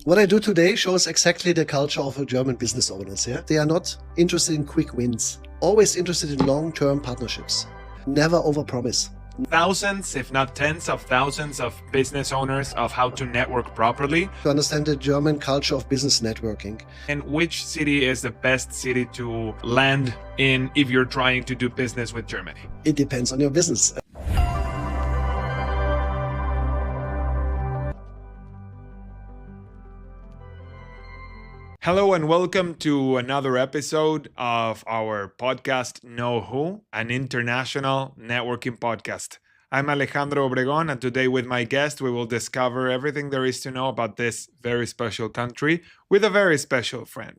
What I do today shows exactly the culture of German business owners. Yeah, they are not interested in quick wins, always interested in long-term partnerships. Never overpromise. Thousands, if not tens of thousands of business owners of how to network properly. To understand the German culture of business networking. And which city is the best city to land in if you're trying to do business with Germany? It depends on your business. Hello and welcome to another episode of our podcast, Know Who, an international networking podcast. I'm Alejandro Obregón, and today with my guest, we will discover everything there is to know about this very special country with a very special friend.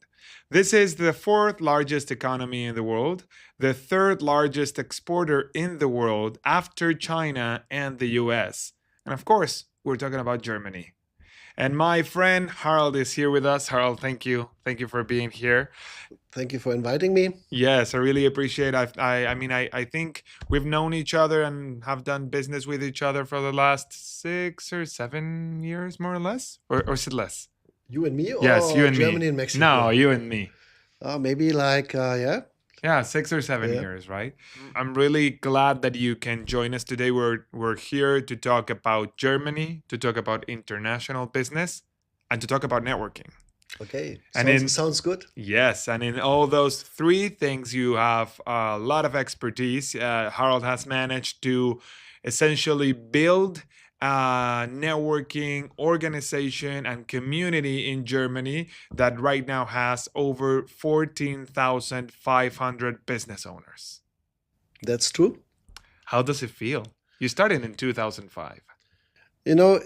This is the fourth largest economy in the world, the third largest exporter in the world after China and the US. And of course, we're talking about Germany. And my friend Harald is here with us. Harald, thank you. Thank you for being here. Thank you for inviting me. Yes, I really appreciate it. I think we've known each other and have done business with each other for the last 6 or 7 years, more or less. Or is it less? You and me? Or Yes, you and Germany me. and Mexico? No, you and me. Maybe Yeah, 6 or 7 years, right? I'm really glad that you can join us today. We're here to talk about Germany, to talk about international business, and to talk about networking. Okay, And sounds good. Yes, and in all those three things, you have a lot of expertise. Harald has managed to essentially build a networking organization and community in Germany that right now has over 14,500 business owners. That's true. How does it feel? You started in 2005. You know,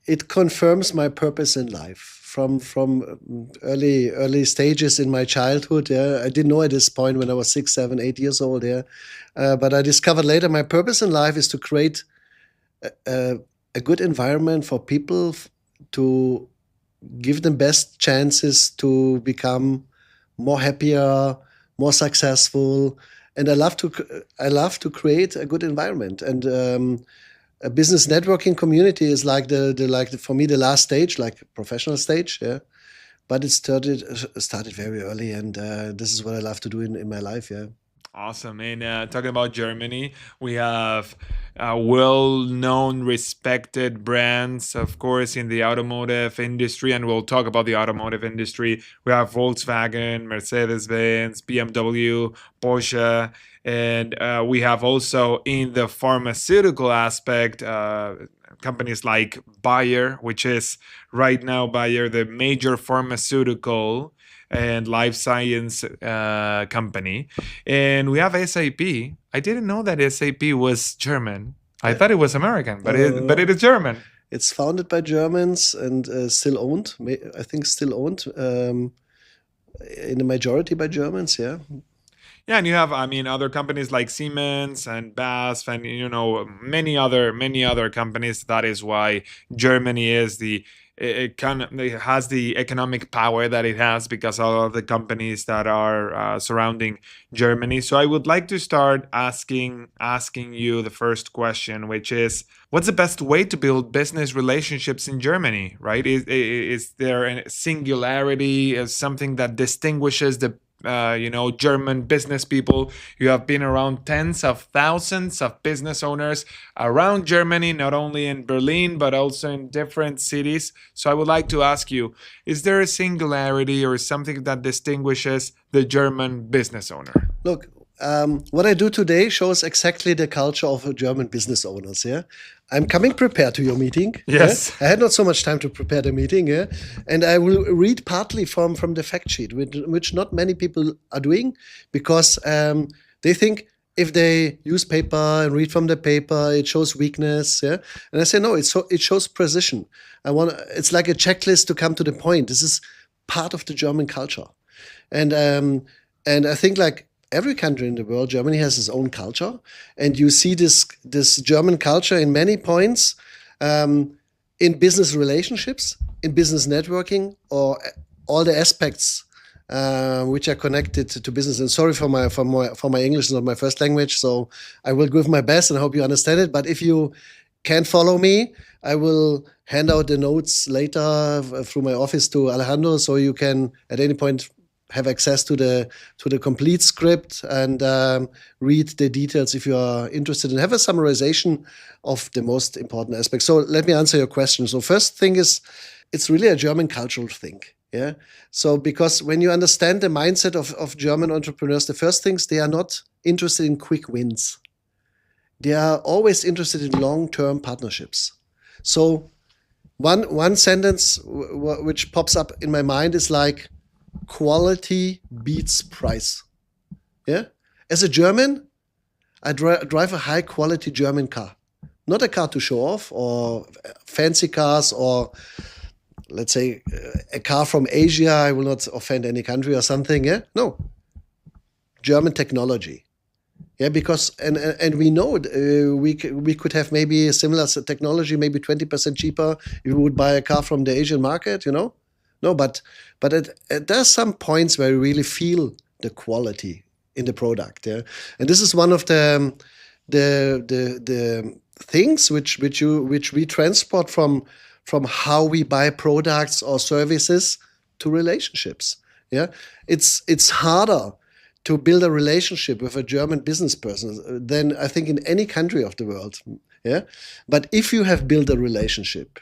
it confirms my purpose in life from early stages in my childhood. Yeah, I didn't know at this point when I was 6, 7, 8 years old. Yeah, but I discovered later my purpose in life is to create a good environment for people to give them best chances to become more happier, more successful, and I love to create a good environment. And a business networking community is like for me the last stage, like professional stage. Yeah, but it started very early, and this is what I love to do in my life. Yeah. Awesome. And talking about Germany, we have well-known, respected brands, of course, in the automotive industry, and we'll talk about the automotive industry. We have Volkswagen, Mercedes-Benz, BMW, Porsche, and we have also in the pharmaceutical aspect, companies like Bayer, which is right now Bayer, the major pharmaceutical and life science company. And we have SAP. I didn't know that SAP was German. I thought it was American, but it is German. It's founded by Germans and still owned. I think still owned in the majority by Germans. Yeah. Yeah, and you have, other companies like Siemens and BASF and, many other companies. That is why Germany is it has the economic power that it has because of all of the companies that are surrounding Germany. So I would like to start asking you the first question, which is, what's the best way to build business relationships in Germany, right? Is there a singularity, as something that distinguishes the German business people? You have been around tens of thousands of business owners around Germany, not only in Berlin, but also in different cities. So I would like to ask you, is there a singularity or something that distinguishes the German business owner? Look, what I do today shows exactly the culture of German business owners. Yeah, I'm coming prepared to your meeting. Yes, yeah? I had not so much time to prepare the meeting. Yeah, and I will read partly from the fact sheet, which not many people are doing because they think if they use paper and read from the paper, it shows weakness. Yeah, and I say no, it shows precision. It's like a checklist to come to the point. This is part of the German culture, and I think like every country in the world, Germany has its own culture, and you see this German culture in many points, in business relationships, in business networking, or all the aspects which are connected to business. And sorry for my English is not my first language, so I will give my best and I hope you understand it. But if you can't follow me, I will hand out the notes later through my office to Alejandro, so you can at any point have access to the complete script and read the details if you are interested and have a summarization of the most important aspects. So let me answer your question. So first thing is, it's really a German cultural thing. Yeah. So because when you understand the mindset of German entrepreneurs, the first things, they are not interested in quick wins. They are always interested in long-term partnerships. So one sentence which pops up in my mind is like, quality beats price. Yeah. As a German, I drive a high quality German car, not a car to show off or fancy cars or let's say a car from Asia. I will not offend any country or something. Yeah. No, German technology. Yeah, because and we know we could have maybe a similar technology, maybe 20% cheaper if we would buy a car from the Asian market. No, but there's some points where you really feel the quality in the product. Yeah, and this is one of the things which we transport from how we buy products or services to relationships. Yeah, it's harder to build a relationship with a German business person than I think in any country of the world. Yeah, but if you have built a relationship,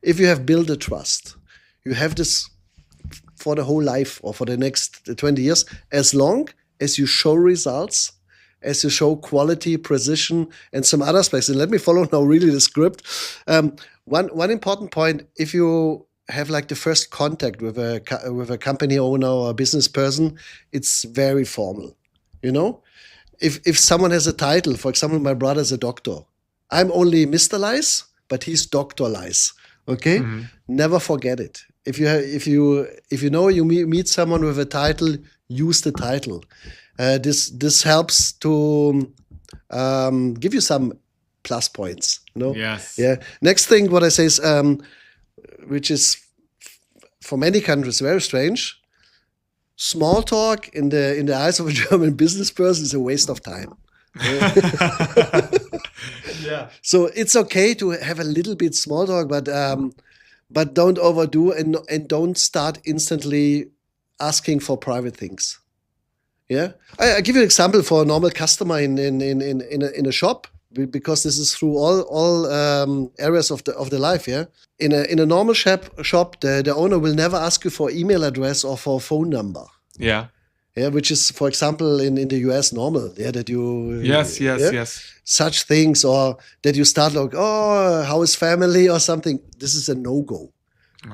if you have built a trust, you have this for the whole life or for the next 20 years, as long as you show results, as you show quality, precision, and some other aspects. And let me follow now really the script. One important point: if you have like the first contact with a company owner or a business person, it's very formal. You know, if someone has a title, for example, my brother's a doctor. I'm only Mr. Lice, but he's Dr. Lice. Okay, never forget it. If you know you meet someone with a title, use the title. This helps to give you some plus points. Yes. Yeah. Next thing, what I say is, which is for many countries very strange. Small talk in the eyes of a German business person is a waste of time. Yeah. So it's okay to have a little bit small talk, but don't overdo and don't start instantly asking for private things. Yeah, I give you an example for a normal customer in a shop, because this is through all areas of the life. Yeah, in a normal shop, the owner will never ask you for email address or for phone number. Yeah. Yeah, which is, for example, in the US normal. Yeah, that you Yes. yeah, such things, or that you start like, oh, how is family or something. This is a no-go.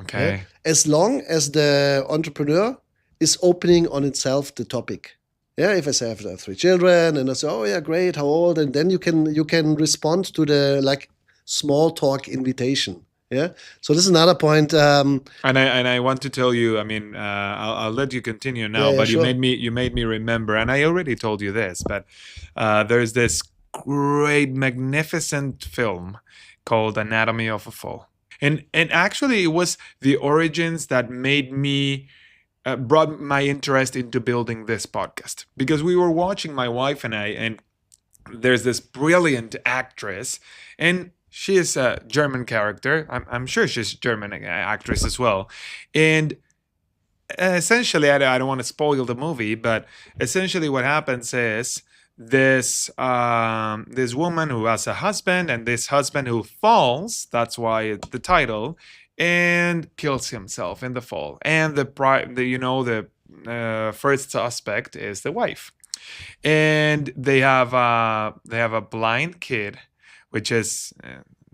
Okay. Yeah? As long as the entrepreneur is opening on itself the topic. Yeah, if I say I have 3 children and I say, oh yeah, great, how old? And then you can respond to the like small talk invitation. Yeah. So this is another point. And I want to tell you, I mean, I'll let you continue now, Yeah, but sure. you made me remember, and I already told you this, but there's this great, magnificent film called Anatomy of a Fall, and actually it was the origins that made me brought my interest into building this podcast, because we were watching, my wife and I, and there's this brilliant actress, and she is a German character. I'm sure she's a German actress as well. And essentially, I don't want to spoil the movie, but essentially what happens is this woman who has a husband, and this husband who falls, that's why the title, and kills himself in the fall. And the first suspect is the wife, and they have a blind kid, which is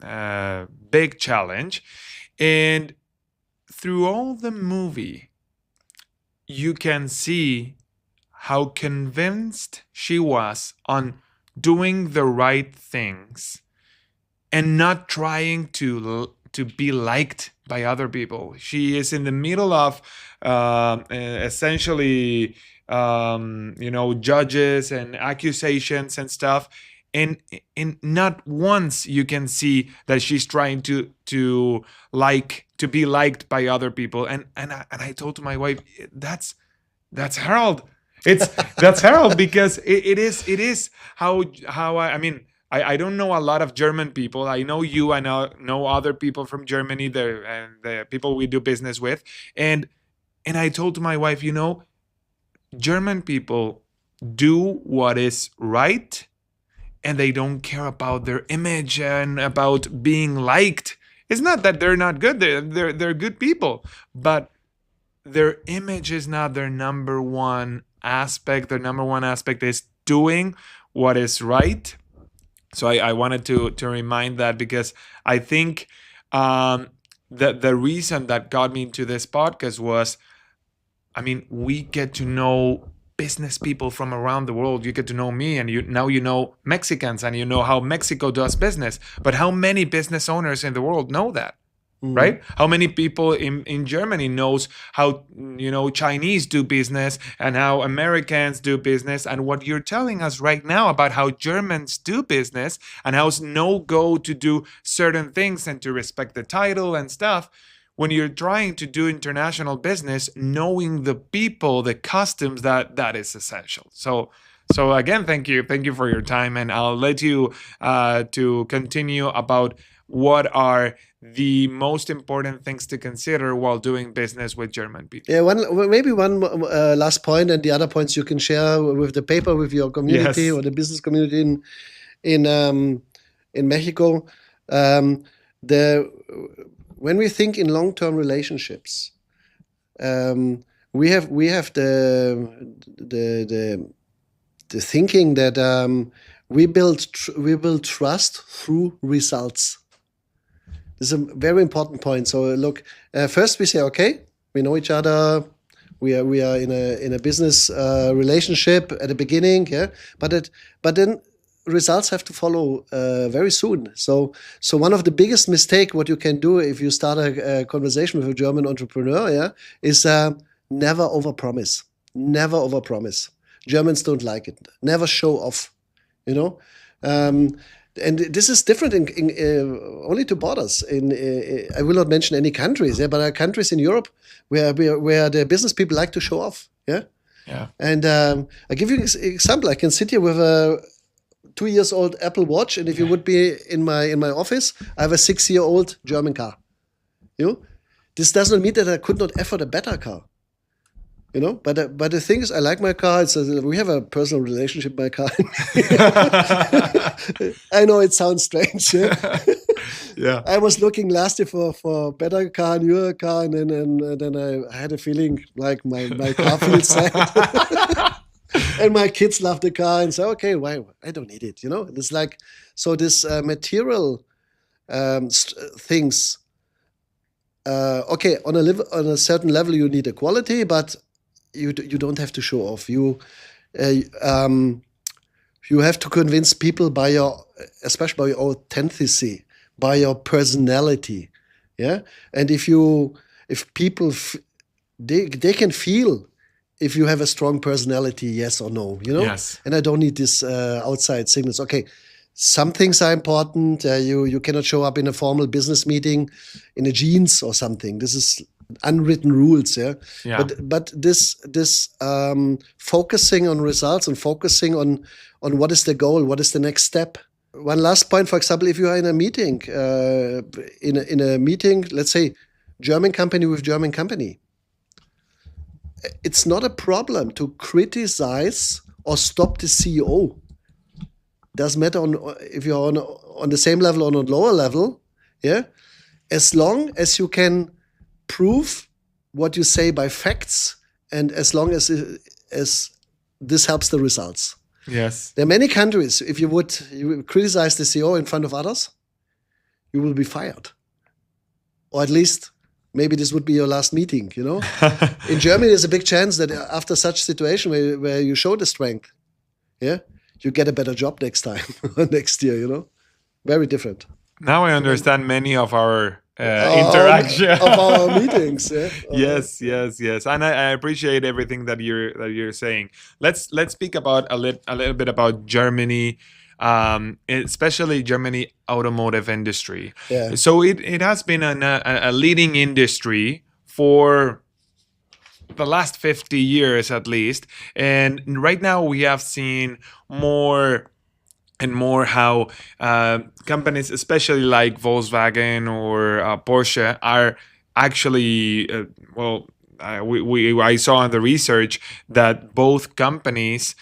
a big challenge. And through all the movie, you can see how convinced she was on doing the right things and not trying to be liked by other people. She is in the middle of essentially judges and accusations and stuff, and not once you can see that she's trying to be liked by other people. And I told to my wife, that's Harold. That's Harold, because it is how I mean, I don't know a lot of German people. I know you. I know other people from Germany. The people we do business with, and I told my wife, German people do what is right, and they don't care about their image and about being liked. It's not that they're not good. They're good people, but their image is not their number one aspect. Their number one aspect is doing what is right. So I wanted to remind that, because I think the reason that got me into this podcast was, I mean, we get to know business people from around the world. You get to know me, and you know Mexicans, and you know how Mexico does business. But how many business owners in the world know that? Right? How many people in Germany knows how Chinese do business and how Americans do business, and what you're telling us right now about how Germans do business and how's no go to do certain things and to respect the title and stuff. When you're trying to do international business, knowing the people, the customs, that is essential. So again, thank you for your time, and I'll let you to continue about what are the most important things to consider while doing business with German people. Yeah, maybe one last point, and the other points you can share with the paper, with your community Yes. or the business community in Mexico. The When we think in long-term relationships, we have the thinking that we build trust through results. This is a very important point. So look, first we say, okay, we know each other. We are in a business relationship at the beginning, yeah. But then results have to follow very soon. So one of the biggest mistake what you can do if you start a conversation with a German entrepreneur, yeah, is never overpromise. Never overpromise. Germans don't like it. Never show off. And this is different in only to borders. I will not mention any countries, yeah, but there are countries in Europe where the business people like to show off, yeah. Yeah. And I give you an example. I can sit here with a 2-year-old Apple Watch, and if you would be in my office, I have a 6-year-old German car. This does not mean that I could not afford a better car. But the thing is, I like my car. We have a personal relationship with my car. I know it sounds strange. Yeah? Yeah. I was looking last year for a better car, newer car, and then I had a feeling like my car feels sad. And my kids love the car and say, okay, why? I don't need it. It's like, so this material things. Okay, on a certain level, you need a quality, but you don't have to show off. You have to convince people especially by your authenticity, by your personality, yeah. And if people they can feel if you have a strong personality, yes or no, Yes. And I don't need this outside signals. Okay, some things are important. You cannot show up in a formal business meeting in a jeans or something. This is unwritten rules, yeah. Yeah. But this focusing on results and focusing on what is the goal, what is the next step. One last point, for example, if you are in a meeting, in a meeting, let's say German company with German company, it's not a problem to criticize or stop the CEO. Doesn't matter if you're on the same level or on a lower level, yeah. As long as you can prove what you say by facts, and as long as this helps the results. Yes. There are many countries, if you criticize the CEO in front of others, you will be fired. Or at least, maybe this would be your last meeting, In Germany, there's a big chance that after such situation where you show the strength, yeah, you get a better job next time, next year, Very different. Now I understand many of our interaction of our meetings. Yeah? Yes, and I appreciate everything that you're saying. Let's speak about a little bit about Germany, especially Germany automotive industry. Yeah. So it has been a leading industry for the last 50 years at least, and right now we have seen more and more how companies, especially like Volkswagen or Porsche, are actually well. I saw in the research that both companies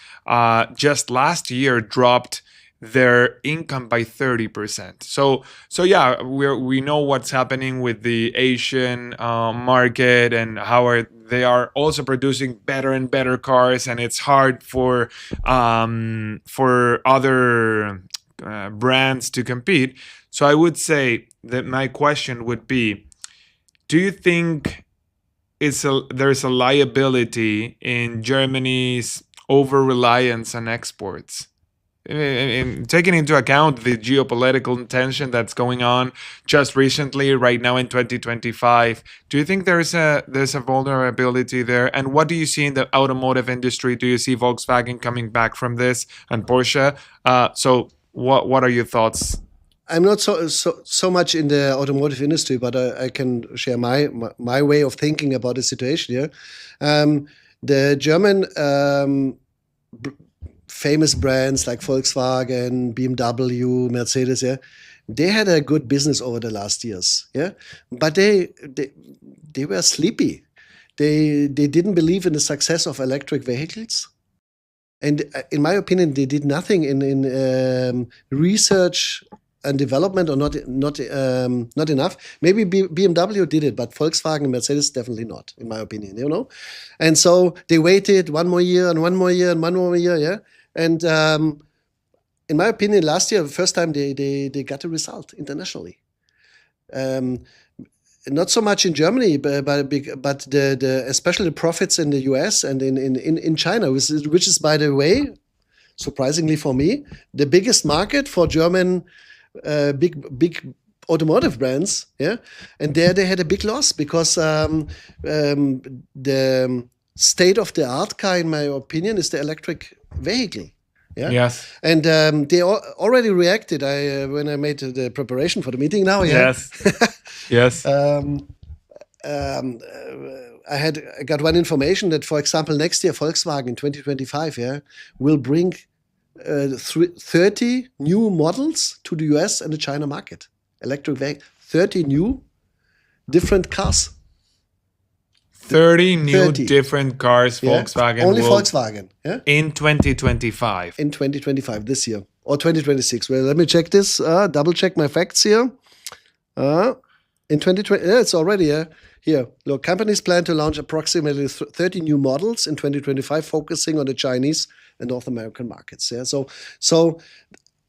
just last year dropped their income by 30%. So yeah, we know what's happening with the Asian market, and how they are also producing better and better cars, and it's hard for other brands to compete. So I would say that my question would be, do you think there's a liability in Germany's over reliance on exports? Taking into account the geopolitical tension that's going on just recently, right now in 2025, do you think there's a vulnerability there? And what do you see in the automotive industry? Do you see Volkswagen coming back from this, and Porsche? So what are your thoughts? I'm not so much in the automotive industry, but I can share my way of thinking about the situation here. The German famous brands like Volkswagen, BMW, Mercedes, yeah, they had a good business over the last years, yeah, but they were sleepy. They didn't believe in the success of electric vehicles. And in my opinion, they did nothing in research and development, or not enough. Maybe BMW did it, but Volkswagen and Mercedes definitely not, in my opinion. You know, and so they waited one more year and one more year and one more year, yeah. And in my opinion, last year, the first time they got a result internationally. Not so much in Germany, but especially the profits in the US and in China, which is, by the way, surprisingly for me, the biggest market for German big automotive brands. Yeah, and there they had a big loss because the state of the art car, in my opinion, is the electric vehicle. Yeah. Yes. And they already reacted. When I made the preparation for the meeting now. Yeah. Yes. Yes. I got one information that, for example, next year Volkswagen in 2025, yeah, will bring 30 new models to the US and the China market. Electric vehicle, 30 new different cars. 30 new 30. different cars, Yeah. Volkswagen Only will, Volkswagen, yeah, in 2025. in 2025, this year, or 2026. Well, let me check this. Double check my facts here. In 2020, yeah, it's already here. Look, companies plan to launch approximately 30 new models in 2025, focusing on the Chinese and North American markets. Yeah, so,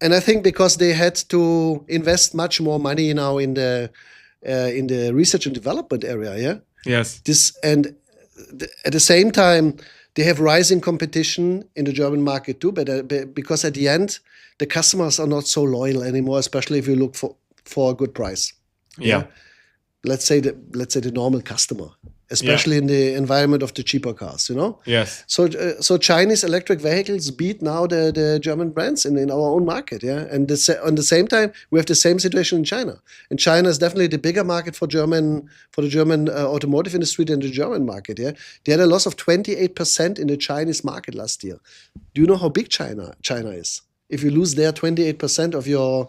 and I think because they had to invest much more money now in the research and development area. Yeah. Yes. At the same time, they have rising competition in the German market too, but because at the end, the customers are not so loyal anymore, especially if you look for a good price. Yeah. Let's say the normal customer, especially in the environment of the cheaper cars, you know. Yes. So Chinese electric vehicles beat now the German brands in our own market, yeah. And on the same time, we have the same situation in China. And China is definitely the bigger market for the German automotive industry than the German market, yeah. They had a loss of 28% in the Chinese market last year. Do you know how big China is? If you lose there 28% of your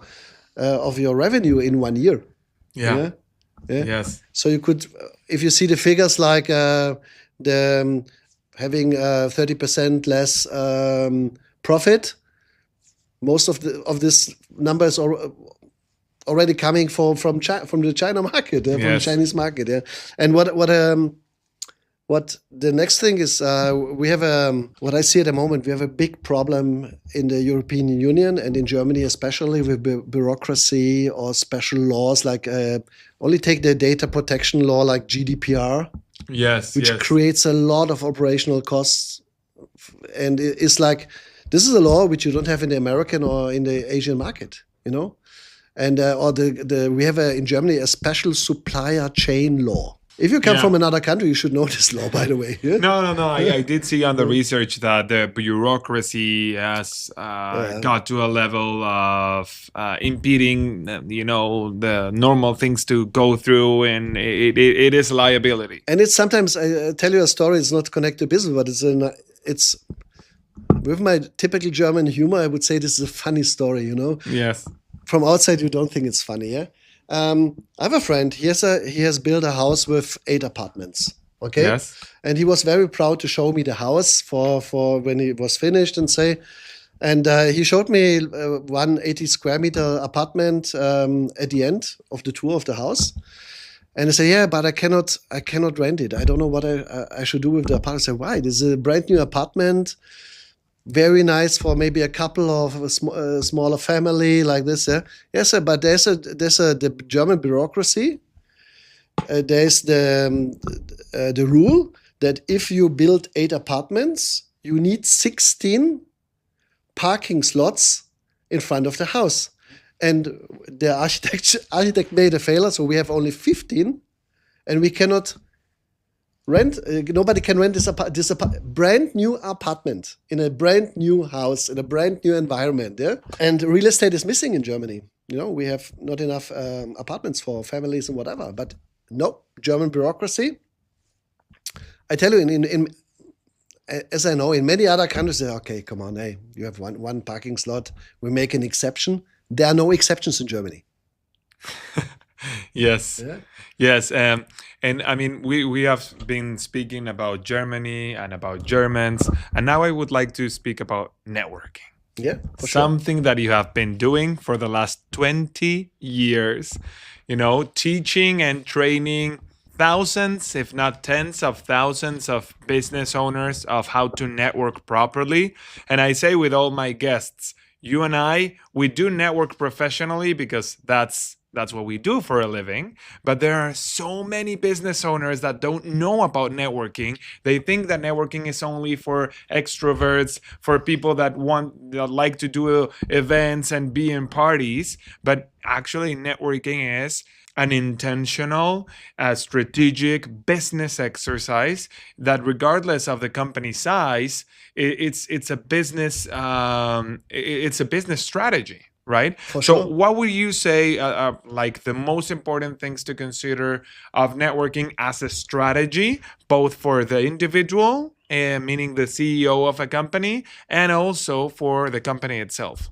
revenue in 1 year, Yeah. yeah. Yes. So you could, if you see the figures like the having 30% less profit, most of this number is already coming from the China market, from the Yes. Chinese market. Yeah. And what the next thing is, we have what I see at the moment, we have a big problem in the European Union and in Germany especially with bureaucracy or special laws, like only take the data protection law like GDPR, Yes. which Yes. creates a lot of operational costs. And it's like, this is a law which you don't have in the American or in the Asian market, you know? And or we have in Germany a special supplier chain law. If you come Yeah. from another country, you should know this law, by the way. Yeah? No. I did see on the research that the bureaucracy has got to a level of impeding, the normal things to go through, and it is a liability. And it's sometimes, I tell you a story, it's not connected to business, but it's with my typical German humor, I would say this is a funny story, you know. Yes. From outside, you don't think it's funny, yeah? I have a friend. He has built a house with 8 apartments. Okay, Yes. and he was very proud to show me the house for when it was finished and say. And he showed me 180 square meter apartment at the end of the tour of the house. And I say, yeah, but I cannot rent it. I don't know what I should do with the apartment. I say, why? This is a brand new apartment, very nice for maybe a couple of a smaller family like this. Yeah, yes, sir. But the German bureaucracy. There's the rule that if you build 8 apartments, you need 16 parking slots in front of the house. And the architect made a failure, so we have only 15, and we cannot rent. Nobody can rent this brand new apartment in a brand new house in a brand new environment. Yeah, and real estate is missing in Germany. You know, we have not enough apartments for families and whatever. But no, German bureaucracy. I tell you, as I know, in many other countries, they say, okay, come on, hey, you have one parking slot. We make an exception. There are no exceptions in Germany. Yes. Yeah. Yes. And I mean, we have been speaking about Germany and about Germans, and now I would like to speak about networking. Yeah, for sure. Something that you have been doing for the last 20 years, you know, teaching and training thousands, if not tens of thousands of business owners of how to network properly. And I say with all my guests, you and I, we do network professionally because that's what we do for a living. But there are so many business owners that don't know about networking. They think that networking is only for extroverts, for people that like to do events and be in parties. But actually, networking is an intentional, strategic business exercise that, regardless of the company size, it's a business strategy. Right. For So sure. what would you say like the most important things to consider of networking as a strategy, both for the individual, meaning the CEO of a company, and also for the company itself?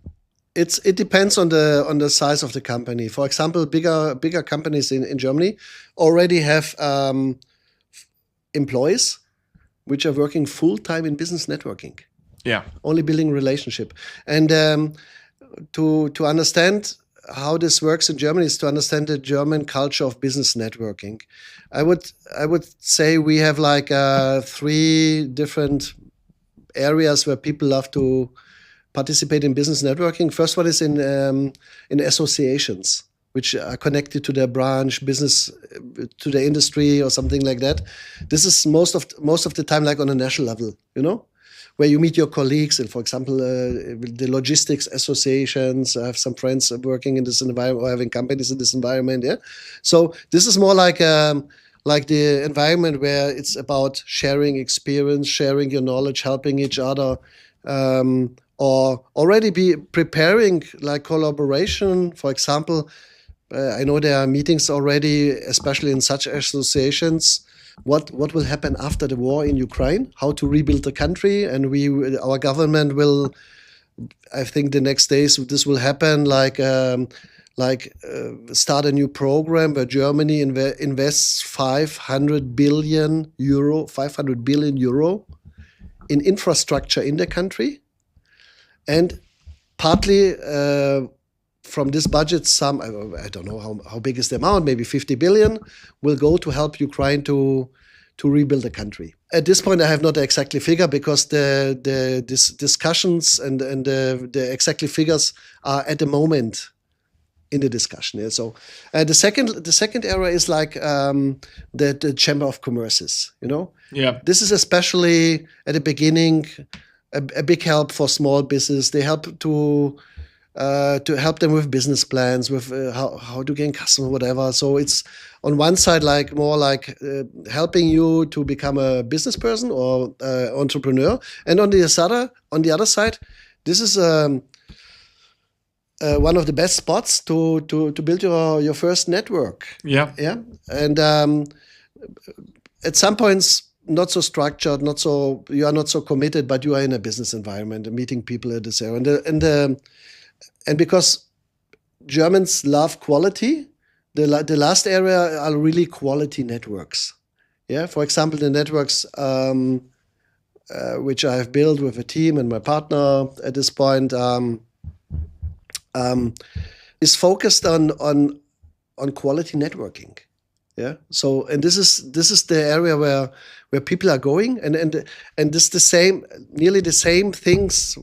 It depends on the size of the company. For example, bigger companies in Germany already have employees which are working full time in business networking. Yeah. Only building relationship. And to understand how this works in Germany is to understand the German culture of business networking. I would say we have like 3 different areas where people love to participate in business networking. First one is in associations, which are connected to their branch, business, to the industry or something like that. This is most of the time like on a national level, you know, where you meet your colleagues. And for example, the logistics associations, I have some friends working in this environment or having companies in this environment. Yeah. So this is more like the environment where it's about sharing experience, sharing your knowledge, helping each other, or already be preparing like collaboration. For example, I know there are meetings already, especially in such associations. What will happen after the war in Ukraine? How to rebuild the country? And our government will, I think, the next days this will happen. Start a new program where Germany invests 500 billion euro in infrastructure in the country, and partly from this budget, some I don't know how big is the amount, maybe 50 billion will go to help Ukraine to rebuild the country. At this point, I have not the exactly figure because the discussions and the exactly figures are at the moment in the discussion. Yeah? So the second area is like the Chamber of Commerces. You know, Yeah. this is especially at the beginning a big help for small business. They help to help them with business plans, with how to gain customers, whatever. So it's on one side like more like helping you to become a business person or entrepreneur, and on the other side, this is one of the best spots to build your first network. Yeah. Yeah, and at some points not so structured, not so you are not so committed, but you are in a business environment and meeting people at this area. And because Germans love quality, the last area are really quality networks. Yeah, for example, the networks which I have built with a team and my partner at this point is focused on quality networking. Yeah. So, and this is the area where people are going, and this the same, nearly the same things,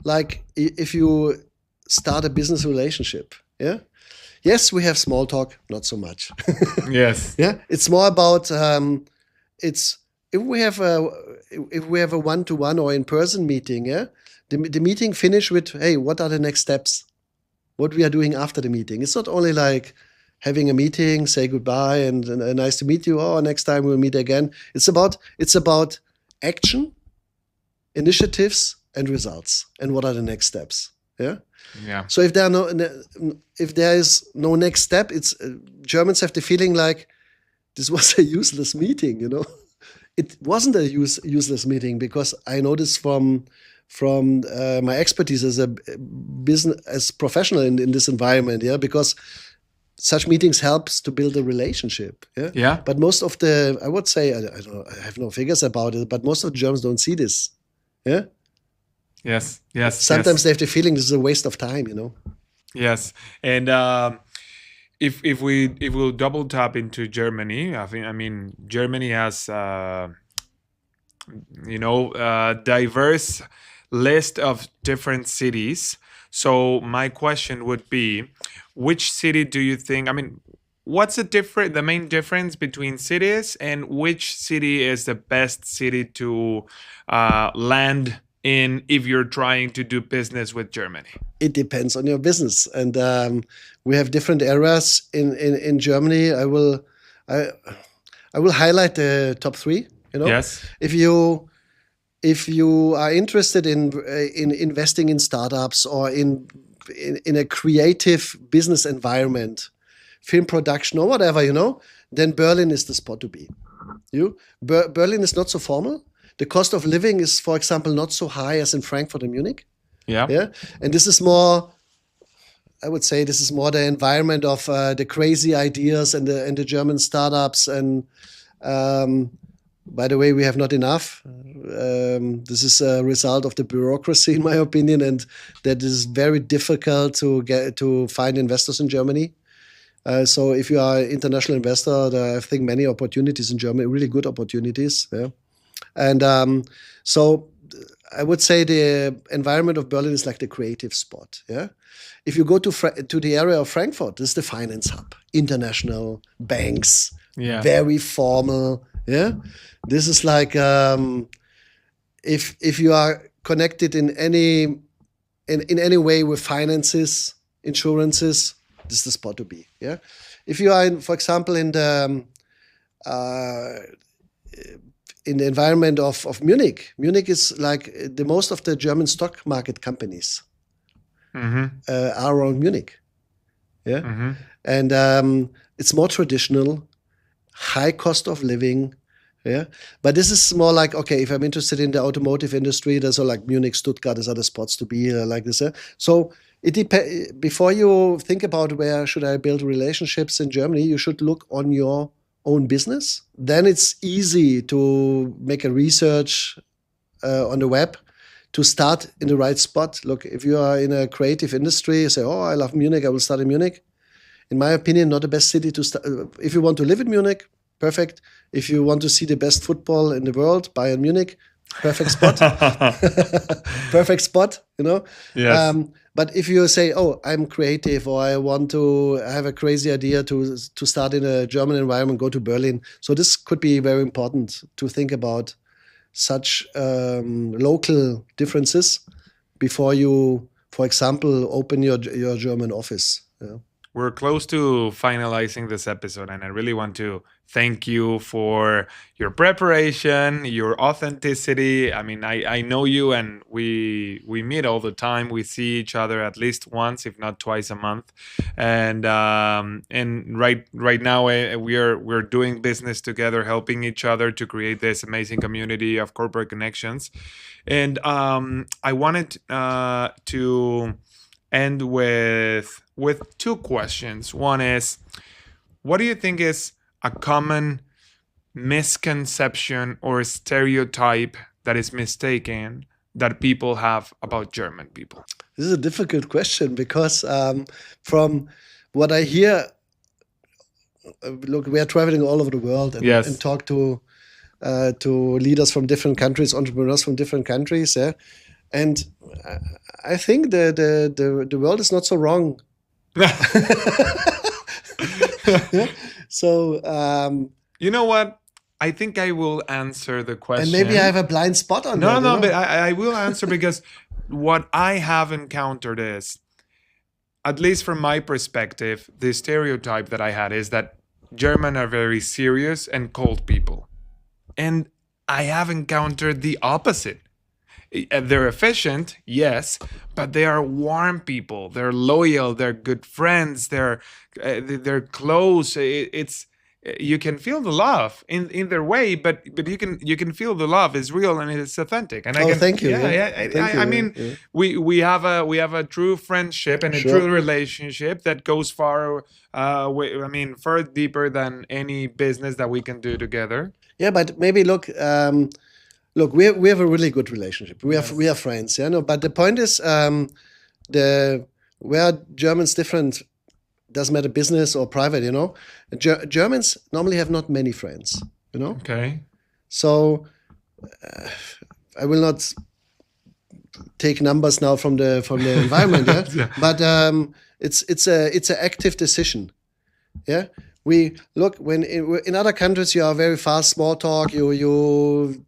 like if you start a business relationship. Yeah. Yes, we have small talk, not so much. Yes. Yeah. It's more about it's if we have a one-to-one or in-person meeting. Yeah. The meeting finish with, hey, what are the next steps? What we are doing after the meeting. It's not only like having a meeting, say goodbye, and nice to meet you. Oh, next time we'll meet again. It's about action, initiatives, and results, and what are the next steps. Yeah. Yeah. So if there is no next step, it's Germans have the feeling like this was a useless meeting. It wasn't a useless meeting, because I know this from my expertise as a business as professional in this environment. Yeah, because such meetings helps to build a relationship. Yeah. Yeah. But most of I would say, I don't know, I have no figures about it, but most of the Germans don't see this. Yeah. Yes. Yes. Sometimes yes. they have the feeling this is a waste of time. Yes, and if we'll double tap into Germany, I mean Germany has diverse list of different cities. So my question would be, which city do you think? I mean, what's the main difference between cities, and which city is the best city to land in if you're trying to do business with Germany? It depends on your business, and we have different areas in Germany. I will highlight the top three. Yes. If you are interested in investing in startups or in a creative business environment, film production or whatever, then Berlin is the spot to be. Berlin is not so formal. The cost of living is, for example, not so high as in Frankfurt and Munich. Yeah. Yeah. And this is more, I would say, this is more the environment of the crazy ideas and the German startups. And by the way, we have not enough. This is a result of the bureaucracy, in my opinion, and that is very difficult to find investors in Germany. So if you are an international investor, there are, I think, many opportunities in Germany, really good opportunities. Yeah. And so I would say the environment of Berlin is like the creative spot. Yeah. If you go to the area of Frankfurt, this is the finance hub, international banks, Yeah. very formal. Yeah. This is like if you are connected in any way with finances, insurances, this is the spot to be. Yeah. If you are for example, in the environment of Munich. Munich is like the most of the German stock market companies are around Munich. Yeah. Mm-hmm. And it's more traditional, high cost of living. Yeah. But this is more like, okay, if I'm interested in the automotive industry, there's like Munich, Stuttgart, there's other spots to be like this. So it depends. Before you think about where should I build relationships in Germany, you should look on your own business. Then it's easy to make a research on the web to start in the right spot. Look, if you are in a creative industry, you say, oh, I love Munich, I will start in Munich. In my opinion, not the best city to start. If you want to live in Munich, perfect. If you want to see the best football in the world, Bayern Munich, perfect spot. Perfect spot, Yes. But if you say, oh, I'm creative, or I want to have a crazy idea to start in a German environment, go to Berlin. So this could be very important to think about such local differences before you, for example, open your German office. Yeah. We're close to finalizing this episode, and I really want to thank you for your preparation, your authenticity. I mean, I know you, and we meet all the time. We see each other at least once, if not twice a month. And right now we're doing business together, helping each other to create this amazing community of corporate connections. And I wanted to end with two questions. One is, what do you think is a common misconception or stereotype that is mistaken that people have about German people? This is a difficult question because from what I hear, look, we are traveling all over the world and talk to leaders from different countries, entrepreneurs from different countries. Yeah? And I think the world is not so wrong. Yeah? So you know what? I think I will answer the question. And maybe I have a blind spot on that. No, but I will answer because what I have encountered is, at least from my perspective, the stereotype that I had is that German are very serious and cold people. And I have encountered the opposite. They're efficient, yes, but they are warm people. They're loyal. They're good friends. They're close. It's you can feel the love in their way, but you can feel the love is real and it's authentic. And thank you. I mean, we have a true friendship and a true relationship that goes far. Far deeper than any business that we can do together. Yeah, but maybe look. Look, we have a really good relationship. We are friends, yeah. No, but the point is, where Germans different, doesn't matter business or private, you know. Germans normally have not many friends, you know. Okay. So I will not take numbers now from the environment, yeah. Yeah. But it's an active decision, yeah. We look when in other countries you are very fast small talk. You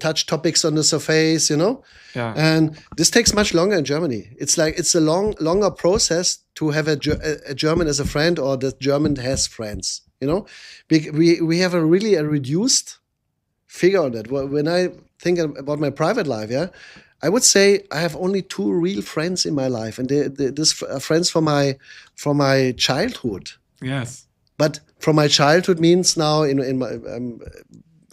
touch topics on the surface, you know. Yeah. And this takes much longer in Germany. It's a longer process to have a German as a friend, or the German has friends, you know. We have a reduced figure on that. When I think about my private life, yeah, I would say I have only 2 real friends in my life, and these friends from my childhood. Yes. But from my childhood means now in my I'm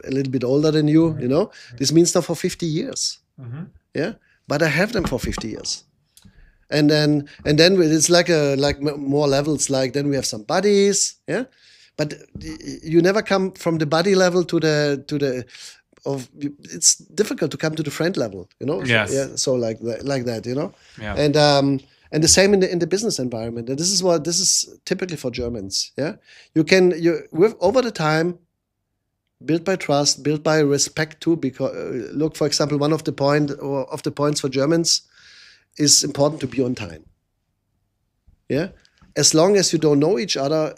a little bit older than you, you know. This means now for 50 years. Mm-hmm. Yeah, but I have them for 50 years. And then it's like more levels. Like then we have some buddies, yeah. But you never come from the buddy level to the it's difficult to come to the friend level, you know. Yes. Yeah. So like that, you know. Yeah. And the same in the business environment. And this is typically for Germans. Yeah. You with over the time, built by trust, built by respect too. Because look, for example, one of the points for Germans is important to be on time. Yeah, as long as you don't know each other,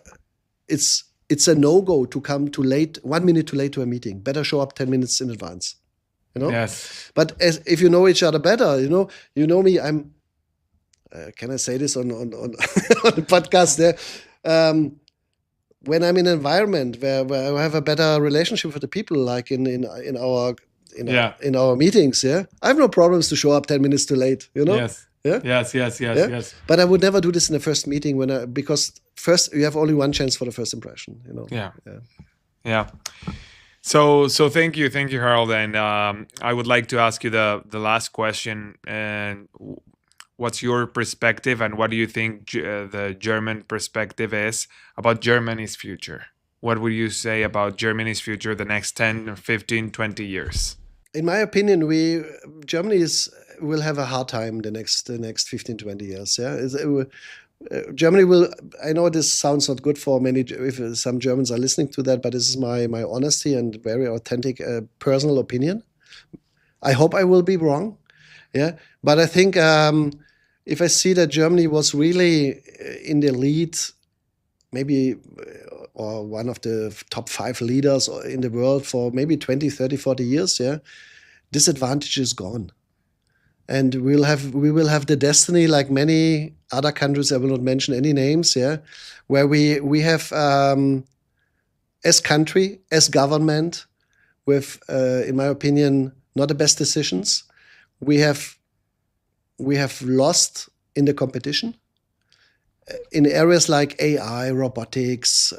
it's a no-go to come too late, 1 minute too late to a meeting. Better show up 10 minutes in advance. You know. Yes. But if you know each other better, you know me. I'm. Can I say this on on the podcast there? When I'm in an environment where I have a better relationship with the people, like in our meetings, yeah, I have no problems to show up 10 minutes too late, you know. Yes. Yeah. Yes. But I would never do this in the first meeting because first you have only one chance for the first impression, you know. Yeah. So thank you, Harold, and I would like to ask you the last question. And what's your perspective, and what do you think the German perspective is about Germany's future? What would you say about Germany's future the next 10 or 15, 20 years? In my opinion, Germany will have a hard time the next 15, 20 years. Yeah, Germany will. I know this sounds not good for many. If some Germans are listening to that, but this is my honesty and very authentic personal opinion. I hope I will be wrong. Yeah, but I think if I see that Germany was really in the lead, maybe or one of the top 5 leaders in the world for maybe 20, 30, 40 years, yeah, this advantage is gone. And we will have the destiny like many other countries. I will not mention any names, yeah, where we have as country, as government, with, in my opinion, not the best decisions. We have lost in the competition in areas like AI, robotics,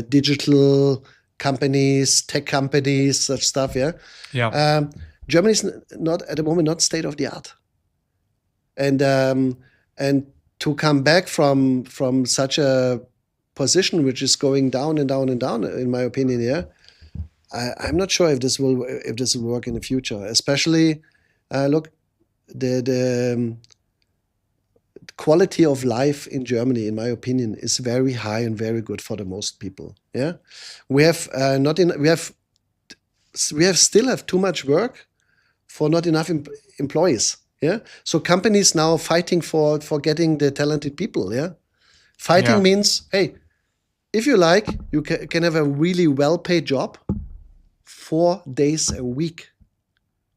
digital companies, tech companies, such stuff. Yeah. Yeah. Germany's not at the moment not state of the art, and to come back from such a position which is going down and down and down, in my opinion, yeah, I'm not sure if this will work in the future. Especially, look, the quality of life in Germany, in my opinion, is very high and very good for the most people. Yeah, we have still have too much work for not enough employees. Yeah, so companies now fighting for getting the talented people. Yeah, fighting Yeah. means, hey, if you like, you can have a really well-paid job 4 days a week.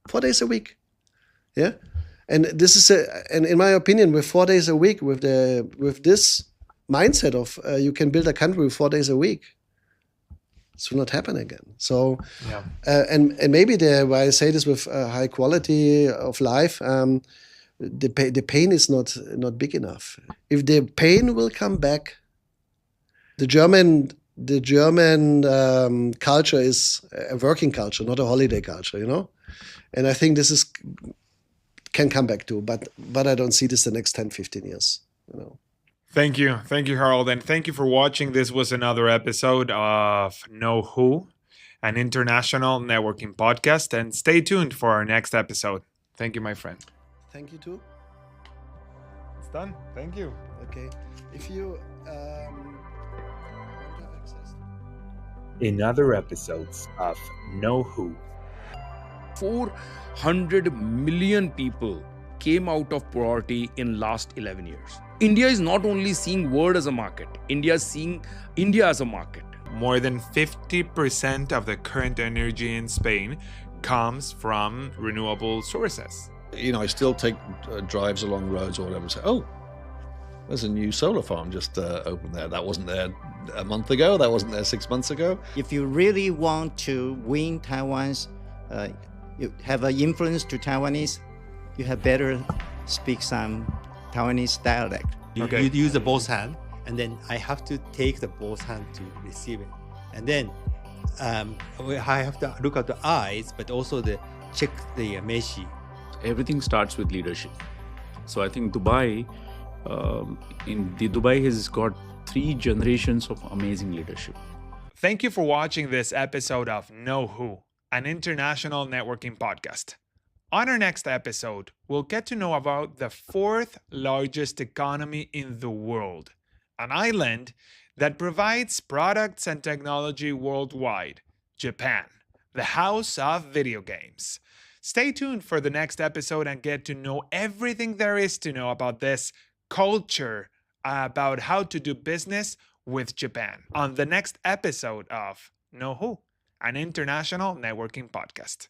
4 days a week. Yeah. And this is and in my opinion, with 4 days a week, with this mindset of you can build a country with 4 days a week, this will not happen again. So, Yeah. And maybe why I say this with high quality of life, the pain is not big enough. If the pain will come back, the German culture is a working culture, not a holiday culture, you know. And I think this can come back to, but I don't see this the next 10, 15 years, you know. Thank you, Harold, and thank you for watching. This was another episode of Know Who, an international networking podcast, and stay tuned for our next episode. Thank you, my friend. Thank you too. It's done. Thank you. Okay, if you want to have access to in other episodes of Know Who. 400 million people came out of poverty in last 11 years. India is not only seeing world as a market, India is seeing India as a market. More than 50% of the current energy in Spain comes from renewable sources. You know, I still take drives along roads or whatever and say, oh, there's a new solar farm just opened there. That wasn't there a month ago. That wasn't there 6 months ago. If you really want to win Taiwan's, you have an influence to Taiwanese, you have better speak some Taiwanese dialect. Okay. You use the both hand, and then I have to take the both hand to receive it. And then I have to look at the eyes, but also check the meshi. Everything starts with leadership. So I think Dubai has got 3 generations of amazing leadership. Thank you for watching this episode of Know Who, an international networking podcast. On our next episode, we'll get to know about the 4th largest economy in the world, an island that provides products and technology worldwide, Japan, the house of video games. Stay tuned for the next episode and get to know everything there is to know about this culture, about how to do business with Japan on the next episode of Know Who, an international networking podcast.